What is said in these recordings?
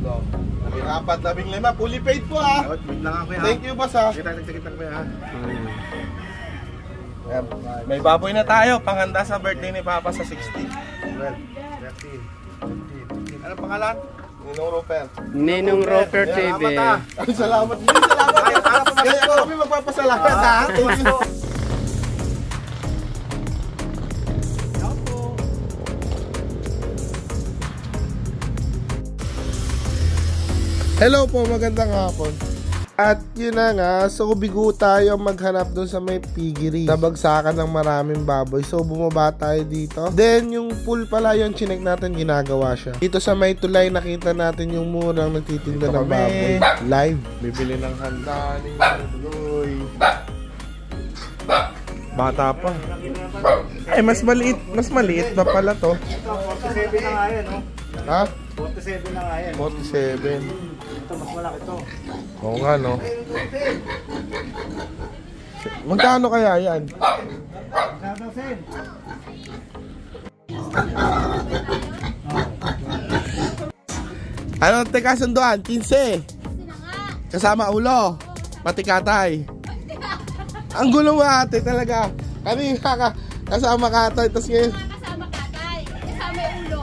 14, 15, fully paid po ha. Wait lang ako ya. Thank you boss ha. Kita ko ya. May baboy na tayo, panghanda sa birthday ni Papa sa 60. 12, 13, 14, 15. Anong pangalan? Ninong Roper. Ninong Roper TV. Salamat. Kaya kami magpapasalamat ha. Thank you. Hello po, magandang hapon. At yun na nga, so bigo tayo maghanap dun sa may piggery. Nabagsakan ng maraming baboy. So bumaba tayo dito. Then yung pool pala yun, chinek natin, ginagawa siya. Dito sa may tulay, nakita natin yung murang nagtitinda ng baboy. Live. Bibili ng handa ni Tuloy. Bata pa. Ay, mas maliit pa pala to. 47 na nga yan, no? Ha? 47 na nga yan. 47. Ito, mas malaki to. Oo nga, no? Magkano kaya yan? Gagasin. Ano, teka, sunduan? 15. Kasama ulo. Pati katay. Ang gulo mo ate talaga. Kanina ka kasama katay. Tapos ngayon. Kasama katay. Kasama ulo.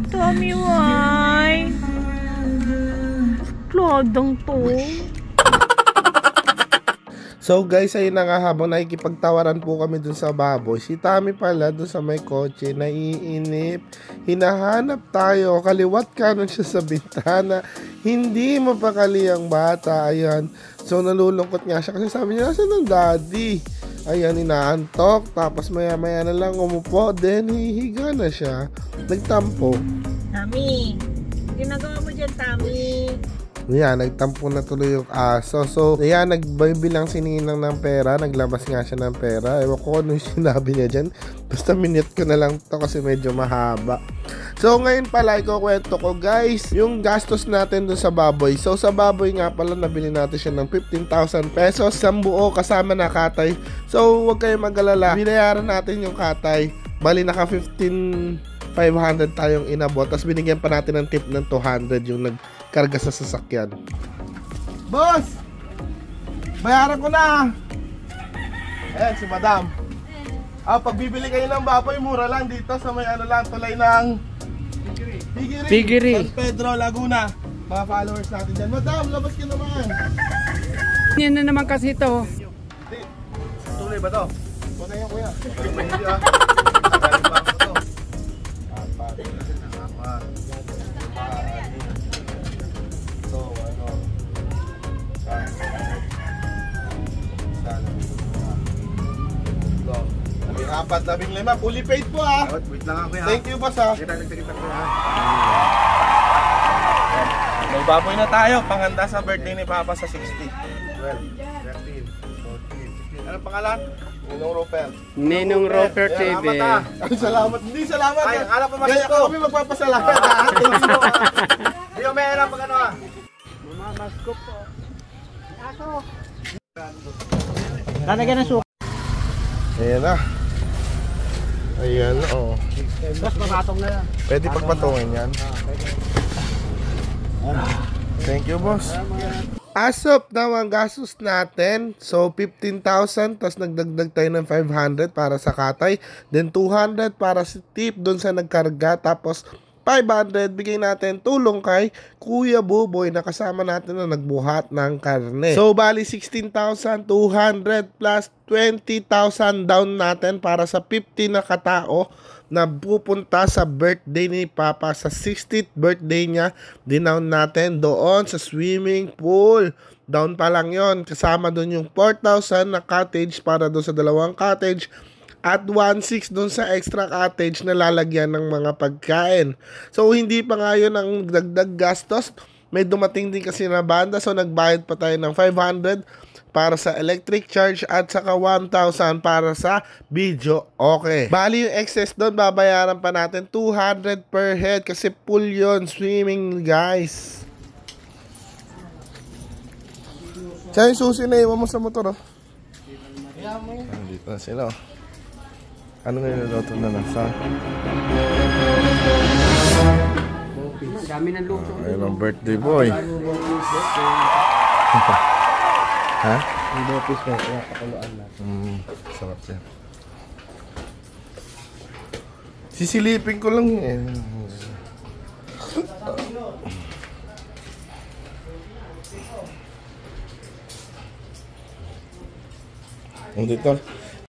Tommy, why? Klodong to. So guys, ayun na nga, habang nakikipagtawaran po kami dun sa baboy, si Tommy pala dun sa may kotse, naiinip. Hinahanap tayo, kaliwat kanon siya sa bintana. Hindi mapakali ang bata, ayan. So nalulungkot nga siya kasi sabi niya, nasaan ang daddy? Ayan, inaantok. Tapos maya maya na lang umupo, then hihiga na siya. Nagtampo. Tommy, ginagawa mo dyan, Tommy? Ayan, nagtampo na tuloy yung aso. So, ayan, nagbibilang si Ninang ng pera. Naglabas nga siya ng pera. Ewan ko ano yung sinabi niya dyan. Basta minute ko na lang to kasi medyo mahaba. So, ngayon pala, ikukwento ko guys, yung gastos natin dun sa baboy. So, sa baboy nga pala, nabili natin siya ng 15,000 pesos. Isang buo kasama na katay. So, huwag kayong mag-alala. Binayaran natin yung katay. Bali, naka 15,500 tayong inabot. Tapos binigyan pa natin ng tip ng 200 yung nagkarga sa sasakyan. Boss! Bayaran ko na! Ayan, si madam. Pag bibili kayo ng baboy, mura lang dito sa may ano lang, tulay ng Piggery. San Pedro, Laguna. Mga followers natin dyan. Madam, labas ka naman. Yan na naman kasi ito. Tulay ba to? Tulay yan kuya. Hindi ah. Apat, 15, fully paid po ha. Wait lang ako ya. Thank you boss ha. Kita ko ya. May baboy na tayo, panghanda sa birthday ni Papa sa 60. 12, 13, 14, 15. Anong pangalan? Ninong Roper. Ninong Roper TV. Salamat. Hindi salamat. Ay, akala pa Kaya kami magpapasalamat ha. Hindi mo may hirap pag ano ha. Mamamaskop po. Aso. Lalagyan ng suka. Ayan na. Ayan, oh. Boss, papatong na yan. Pwede pagpatungin yan. Thank you, boss. As of now, ang gastos natin, so 15,000, tapos nagdagdag tayo ng 500 para sa katay, then 200 para sa tip doon sa nagkarga, tapos 500 bigay natin tulong kay Kuya Buboy na kasama natin na nagbuhat ng karne. So bali 16,200 plus 20,000 down natin para sa 50 na katao na pupunta sa birthday ni Papa, sa 60th birthday niya. Dinown natin doon sa swimming pool. Down pa lang yon, kasama doon yung 4,000 na cottage para doon sa dalawang cottage at 1,600 doon sa extra cottage na lalagyan ng mga pagkain. So hindi pa nga yun ang dagdag gastos. May dumating din kasi na banda, so nagbayad pa tayo ng 500 para sa electric charge at saka 1,000 para sa video. Okay. Bali yung excess doon, babayaran pa natin 200 per head kasi full yun, swimming guys. Tsaka yung susi na iwan mo sa motor, oh. Dito na sila, oh. Ano nga niluluto na nasa? Ang dami ng luto. Ayun ang birthday boy. Ha? Yung bopis mo, kaya pakuluan na. Sarap yan. Sisilipin ko lang eh. Ang dito.